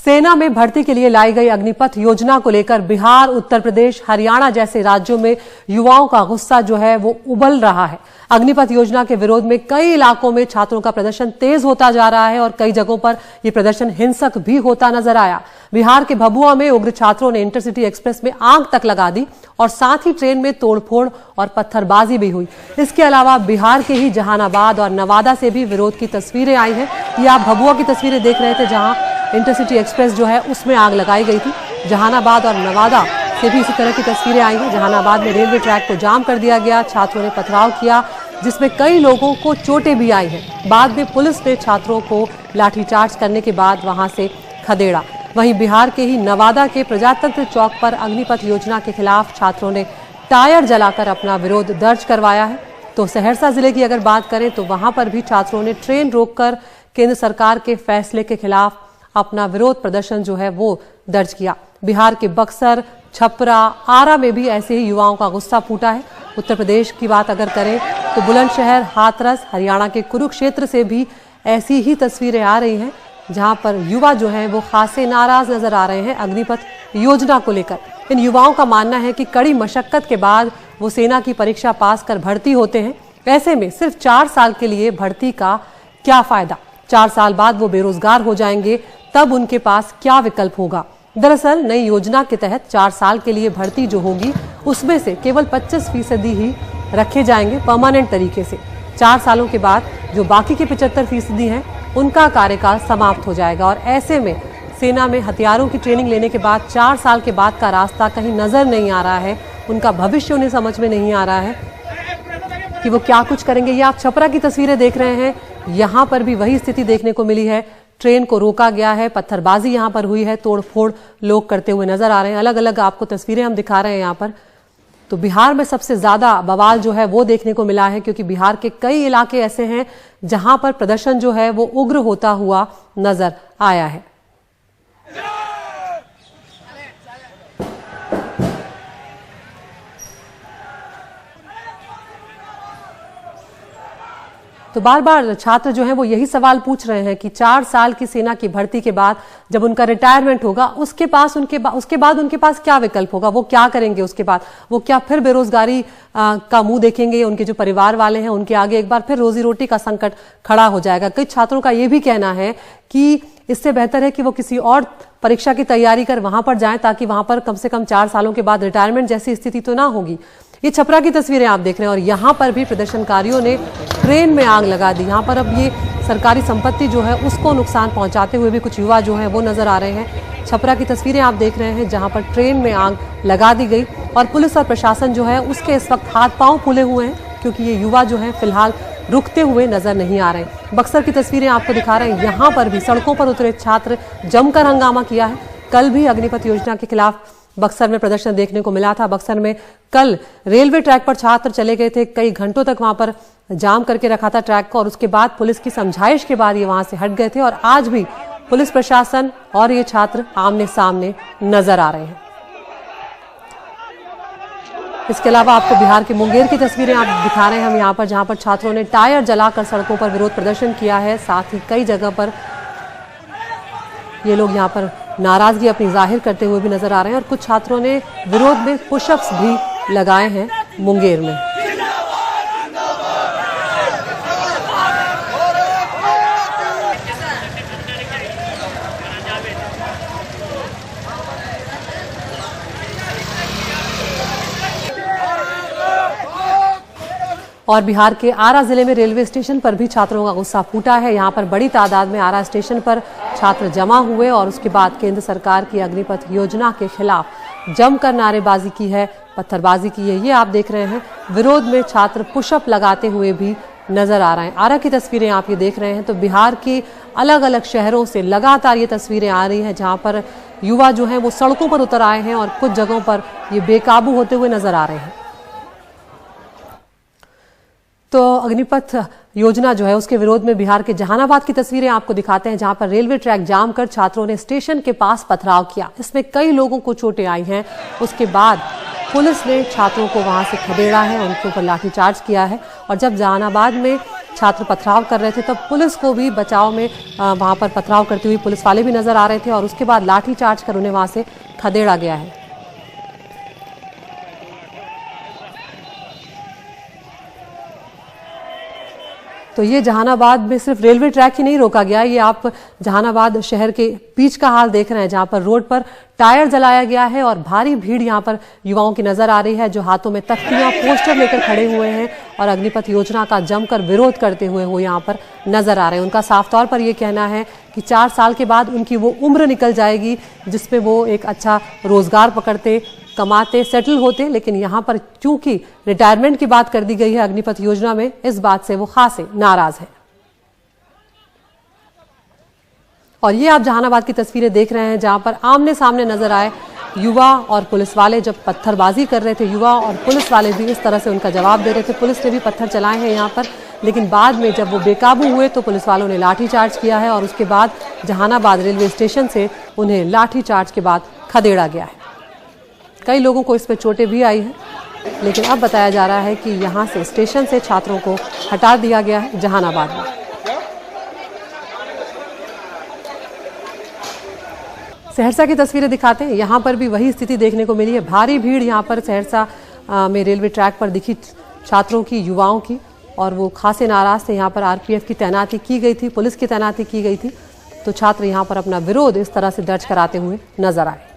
सेना में भर्ती के लिए लाई गई अग्निपथ योजना को लेकर बिहार, उत्तर प्रदेश, हरियाणा जैसे राज्यों में युवाओं का गुस्सा जो है वो उबल रहा है। अग्निपथ योजना के विरोध में कई इलाकों में छात्रों का प्रदर्शन तेज होता जा रहा है और कई जगहों पर यह प्रदर्शन हिंसक भी होता नजर आया। बिहार के भभुआ में उग्र छात्रों ने इंटरसिटी एक्सप्रेस में आग तक लगा दी और साथ ही ट्रेन में तोड़फोड़ और पत्थरबाजी भी हुई। इसके अलावा बिहार के ही जहानाबाद और नवादा से भी विरोध की तस्वीरें आई हैं। ये आप भभुआ की तस्वीरें देख रहे थे जहां इंटरसिटी एक्सप्रेस जो है उसमें आग लगाई गई थी। जहानाबाद और नवादा से भी इसी तरह की तस्वीरें आई हैं। जहानाबाद में रेलवे ट्रैक को जाम कर दिया गया, छात्रों ने पथराव किया जिसमें कई लोगों को चोटें भी आई हैं। बाद में पुलिस ने छात्रों को लाठीचार्ज करने के बाद वहां से खदेड़ा। वहीं बिहार के ही नवादा के प्रजातंत्र चौक पर अग्निपथ योजना के खिलाफ छात्रों ने टायर जलाकर अपना विरोध दर्ज करवाया है। तो सहरसा जिले की अगर बात करें तो वहां पर भी छात्रों ने ट्रेन रोककर केंद्र सरकार के फैसले के खिलाफ अपना विरोध प्रदर्शन जो है वो दर्ज किया। बिहार के बक्सर, छपरा, आरा में भी ऐसे ही युवाओं का गुस्सा फूटा है। उत्तर प्रदेश की बात अगर करें तो बुलंदशहर, हाथरस, हरियाणा के कुरुक्षेत्र से भी ऐसी ही तस्वीरें आ रही हैं जहां पर युवा जो हैं वो खासे नाराज नजर आ रहे हैं अग्निपथ योजना को लेकर। इन युवाओं का मानना है कि कड़ी मशक्कत के बाद वो सेना की परीक्षा पास कर भर्ती होते हैं। ऐसे में सिर्फ 4 साल के लिए भर्ती का क्या फायदा? 4 साल बाद वो बेरोजगार हो जाएंगे, तब उनके पास क्या विकल्प होगा? दरअसल नई योजना के तहत 4 साल के लिए भर्ती जो होगी उसमें से केवल 25% ही रखे जाएंगे परमानेंट तरीके से। 4 सालों के बाद जो बाकी के 75% हैं उनका कार्यकाल समाप्त हो जाएगा और ऐसे में सेना में हथियारों की ट्रेनिंग लेने के बाद 4 साल के बाद का रास्ता कहीं नजर नहीं आ रहा है। उनका भविष्य उन्हें समझ में नहीं आ रहा है कि वो क्या कुछ करेंगे। ये आप छपरा की तस्वीरें देख रहे हैं, यहाँ पर भी वही स्थिति देखने को मिली है। ट्रेन को रोका गया है, पत्थरबाजी यहाँ पर हुई है, तोड़फोड़ लोग करते हुए नजर आ रहे हैं। अलग अलग आपको तस्वीरें हम दिखा रहे हैं यहाँ पर। तो बिहार में सबसे ज्यादा बवाल जो है वो देखने को मिला है क्योंकि बिहार के कई इलाके ऐसे हैं जहां पर प्रदर्शन जो है वो उग्र होता हुआ नजर आया है। तो बार बार छात्र जो हैं वो यही सवाल पूछ रहे हैं कि 4 साल की सेना की भर्ती के बाद जब उनका रिटायरमेंट होगा उसके बाद उनके पास क्या विकल्प होगा? वो क्या करेंगे उसके बाद? वो क्या फिर बेरोजगारी का मुंह देखेंगे? उनके जो परिवार वाले हैं उनके आगे एक बार फिर रोजी रोटी का संकट खड़ा हो जाएगा। कई छात्रों का ये भी कहना है कि इससे बेहतर है कि वो किसी और परीक्षा की तैयारी कर वहां पर जाएं ताकि वहां पर कम से कम 4 सालों के बाद रिटायरमेंट जैसी स्थिति तो ना होगी। ये छपरा की तस्वीरें आप देख रहे हैं और यहाँ पर भी प्रदर्शनकारियों ने ट्रेन में आग लगा दी। यहाँ पर अब ये सरकारी संपत्ति जो है उसको नुकसान पहुंचाते हुए भी कुछ युवा जो है वो नजर आ रहे हैं। छपरा की तस्वीरें आप देख रहे हैं जहाँ पर ट्रेन में आग लगा दी गई और पुलिस और प्रशासन जो है उसके इस वक्त हाथ पांव फूले हुए हैं क्योंकि ये युवा जो है फिलहाल रुकते हुए नजर नहीं आ रहे हैं। बक्सर की तस्वीरें आपको दिखा रहे हैं, यहाँ पर भी सड़कों पर उतरे छात्र जमकर हंगामा किया है। कल भी अग्निपथ योजना के खिलाफ बक्सर में प्रदर्शन देखने को मिला था। बक्सर में कल रेलवे ट्रैक पर छात्र चले गए थे, कई घंटों तक वहां पर जाम करके रखा था ट्रैक को और उसके बाद पुलिस की समझाइश के बाद ये वहां से हट गए थे और आज भी पुलिस प्रशासन और ये छात्र आमने सामने नजर आ रहे हैं। इसके अलावा आपको बिहार के मुंगेर की तस्वीरें आप दिखा रहे हैं हम यहाँ पर, जहां पर छात्रों ने टायर जलाकर सड़कों पर विरोध प्रदर्शन किया है। साथ ही कई जगह पर ये लोग यहाँ पर नाराजगी अपनी जाहिर करते हुए भी नजर आ रहे हैं और कुछ छात्रों ने विरोध में पुशअप्स भी लगाए हैं मुंगेर में। और बिहार के आरा जिले में रेलवे स्टेशन पर भी छात्रों का गुस्सा फूटा है। यहाँ पर बड़ी तादाद में आरा स्टेशन पर छात्र जमा हुए और उसके बाद केंद्र सरकार की अग्निपथ योजना के खिलाफ जमकर नारेबाजी की है, पत्थरबाजी की है। ये आप देख रहे हैं, विरोध में छात्र पुशअप लगाते हुए भी नजर आ रहे हैं। आरा की तस्वीरें आप ये देख रहे हैं। तो बिहार के अलग अलग शहरों से लगातार ये तस्वीरें आ रही हैं जहाँ पर युवा जो हैं वो सड़कों पर उतर आए हैं और कुछ जगहों पर ये बेकाबू होते हुए नजर आ रहे हैं। तो अग्निपथ योजना जो है उसके विरोध में बिहार के जहानाबाद की तस्वीरें आपको दिखाते हैं जहां पर रेलवे ट्रैक जाम कर छात्रों ने स्टेशन के पास पथराव किया। इसमें कई लोगों को चोटें आई हैं। उसके बाद पुलिस ने छात्रों को वहां से खदेड़ा है, उनके ऊपर लाठीचार्ज किया है और जब जहानाबाद में छात्र पथराव कर रहे थे, तब पुलिस को भी बचाव में वहां पर पथराव करते हुए पुलिस वाले भी नजर आ रहे थे और उसके बाद लाठीचार्ज कर उन्हें वहां से खदेड़ा गया है। तो ये जहानाबाद में सिर्फ रेलवे ट्रैक ही नहीं रोका गया, ये आप जहानाबाद शहर के बीच का हाल देख रहे हैं, जहां पर रोड पर टायर जलाया गया है और भारी भीड़ यहां पर युवाओं की नजर आ रही है, जो हाथों में तख्तियां पोस्टर लेकर खड़े हुए हैं और अग्निपथ योजना का जमकर विरोध करते हुए वो यहां पर नजर आ रहे हैं। उनका साफ तौर पर यह कहना है कि 4 साल के बाद उनकी वो उम्र निकल जाएगी जिसमें वो एक अच्छा रोजगार पकड़ते, कमाते, सेटल होते, लेकिन यहां पर चूंकि रिटायरमेंट की बात कर दी गई है अग्निपथ योजना में, इस बात से वो खासे नाराज है। और ये आप जहानाबाद की तस्वीरें देख रहे हैं, जहां पर आमने सामने नजर आए युवा और पुलिस वाले जब पत्थरबाजी कर रहे थे। युवा और पुलिस वाले भी इस तरह से उनका जवाब दे रहे थे। पुलिस ने भी पत्थर चलाए हैं यहाँ पर, लेकिन बाद में जब वो बेकाबू हुए तो पुलिस वालों ने लाठीचार्ज किया है और उसके बाद जहानाबाद रेलवे स्टेशन से उन्हें लाठीचार्ज के बाद खदेड़ा गया है। कई लोगों को इसमें चोटें भी आई हैं, लेकिन अब बताया जा रहा है कि यहाँ से स्टेशन से छात्रों को हटा दिया गया है जहानाबाद में। सहरसा की तस्वीरें दिखाते हैं, यहाँ पर भी वही स्थिति देखने को मिली है। भारी भीड़ यहाँ पर सहरसा में रेलवे ट्रैक पर दिखी छात्रों की, युवाओं की, और वो खासे नाराज थे। यहाँ पर आरपीएफ की तैनाती की गई थी, पुलिस की तैनाती की गई थी, तो छात्र यहाँ पर अपना विरोध इस तरह से दर्ज कराते हुए नजर आए।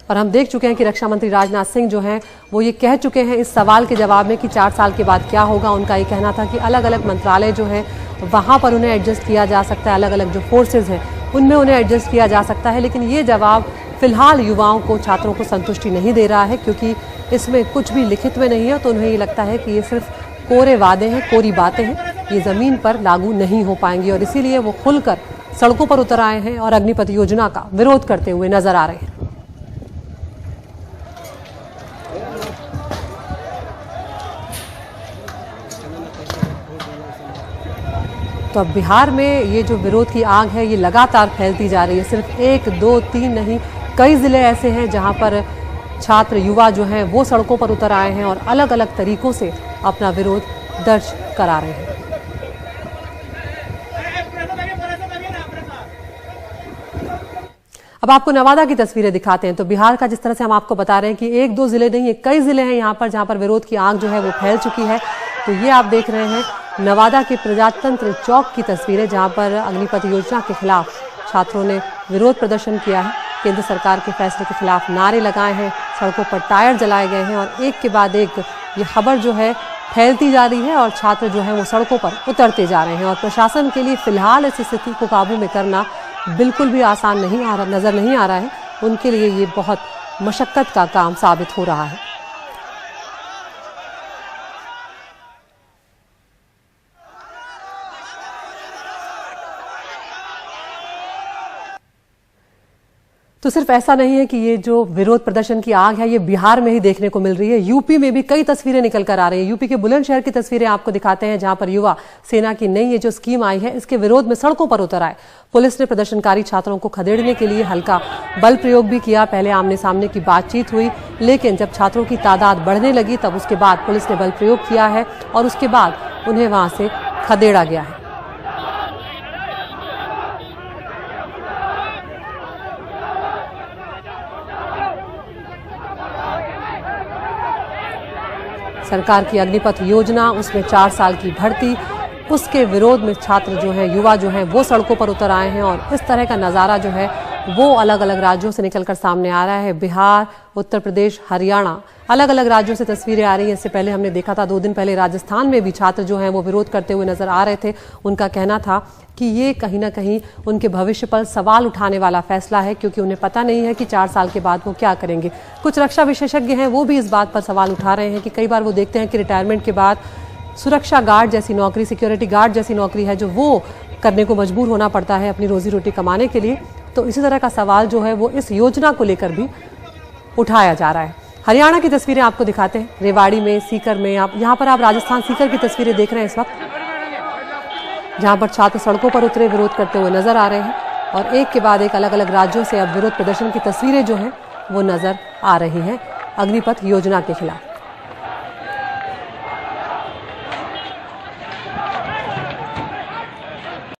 और हम देख चुके हैं कि रक्षा मंत्री राजनाथ सिंह जो हैं वो ये कह चुके हैं इस सवाल के जवाब में कि 4 साल के बाद क्या होगा। उनका ये कहना था कि अलग अलग मंत्रालय जो हैं वहाँ पर उन्हें एडजस्ट किया जा सकता है, अलग अलग जो फोर्सेज हैं उनमें उन्हें एडजस्ट किया जा सकता है, लेकिन ये जवाब फिलहाल युवाओं को, छात्रों को संतुष्टि नहीं दे रहा है, क्योंकि इसमें कुछ भी लिखित में नहीं है। तो उन्हें ये लगता है कि ये सिर्फ कोरे वादे हैं, कोरी बातें हैं, ये ज़मीन पर लागू नहीं हो पाएंगी, और इसीलिए वो खुलकर सड़कों पर उतर आए हैं और अग्निपथ योजना का विरोध करते हुए नजर आ रहे हैं। तो अब बिहार में ये जो विरोध की आग है ये लगातार फैलती जा रही है। सिर्फ 1, 2, 3 नहीं, कई जिले ऐसे हैं जहां पर छात्र, युवा जो हैं वो सड़कों पर उतर आए हैं और अलग अलग तरीकों से अपना विरोध दर्ज करा रहे हैं। अब आपको नवादा की तस्वीरें दिखाते हैं। तो बिहार का जिस तरह से हम आपको बता रहे हैं कि 1, 2 जिले नहीं, ये कई जिले हैं यहाँ पर जहाँ पर विरोध की आग जो है वो फैल चुकी है। तो ये आप देख रहे हैं नवादा के प्रजातंत्र चौक की तस्वीरें, जहाँ पर अग्निपथ योजना के खिलाफ छात्रों ने विरोध प्रदर्शन किया है। केंद्र सरकार के फैसले के खिलाफ नारे लगाए हैं, सड़कों पर टायर जलाए गए हैं और एक के बाद एक ये खबर जो है फैलती जा रही है और छात्र जो है वो सड़कों पर उतरते जा रहे हैं। और प्रशासन के लिए फिलहाल इस स्थिति को काबू में करना बिल्कुल भी आसान नहीं नजर नहीं आ रहा है। उनके लिए ये बहुत मशक्कत का काम साबित हो रहा है। तो सिर्फ ऐसा नहीं है कि ये जो विरोध प्रदर्शन की आग है ये बिहार में ही देखने को मिल रही है, यूपी में भी कई तस्वीरें निकल कर आ रही है। यूपी के बुलंदशहर की तस्वीरें आपको दिखाते हैं, जहां पर युवा सेना की नई ये जो स्कीम आई है इसके विरोध में सड़कों पर उतर आए। पुलिस ने प्रदर्शनकारी छात्रों को खदेड़ने के लिए हल्का बल प्रयोग भी किया। पहले आमने सामने की बातचीत हुई, लेकिन जब छात्रों की तादाद बढ़ने लगी तब उसके बाद पुलिस ने बल प्रयोग किया है और उसके बाद उन्हें वहां से खदेड़ा गया है। सरकार की अग्निपथ योजना, उसमें 4 साल की भर्ती, उसके विरोध में छात्र जो हैं, युवा जो हैं वो सड़कों पर उतर आए हैं और इस तरह का नज़ारा जो है वो अलग अलग राज्यों से निकलकर सामने आ रहा है। बिहार, उत्तर प्रदेश, हरियाणा, अलग अलग राज्यों से तस्वीरें आ रही हैं। इससे पहले हमने देखा था 2 दिन पहले राजस्थान में भी छात्र जो हैं वो विरोध करते हुए नजर आ रहे थे। उनका कहना था कि ये कहीं ना कहीं उनके भविष्य पर सवाल उठाने वाला फैसला है, क्योंकि उन्हें पता नहीं है कि 4 साल के बाद वो क्या करेंगे। कुछ रक्षा विशेषज्ञ हैं वो भी इस बात पर सवाल उठा रहे हैं कि कई बार वो देखते हैं कि रिटायरमेंट के बाद सुरक्षा गार्ड जैसी नौकरी, सिक्योरिटी गार्ड जैसी नौकरी है जो वो करने को मजबूर होना पड़ता है अपनी रोजी रोटी कमाने के लिए। तो इसी तरह का सवाल जो है वो इस योजना को लेकर भी उठाया जा रहा है। हरियाणा की तस्वीरें आपको दिखाते हैं, रेवाड़ी में, सीकर में। यहाँ पर आप राजस्थान सीकर की तस्वीरें देख रहे हैं इस वक्त, जहाँ पर छात्र सड़कों पर उतरे विरोध करते हुए नजर आ रहे हैं और एक के बाद एक अलग अलग राज्यों से अब विरोध प्रदर्शन की तस्वीरें जो हैं वो नजर आ रही हैं। अग्निपथ योजना के खिलाफ।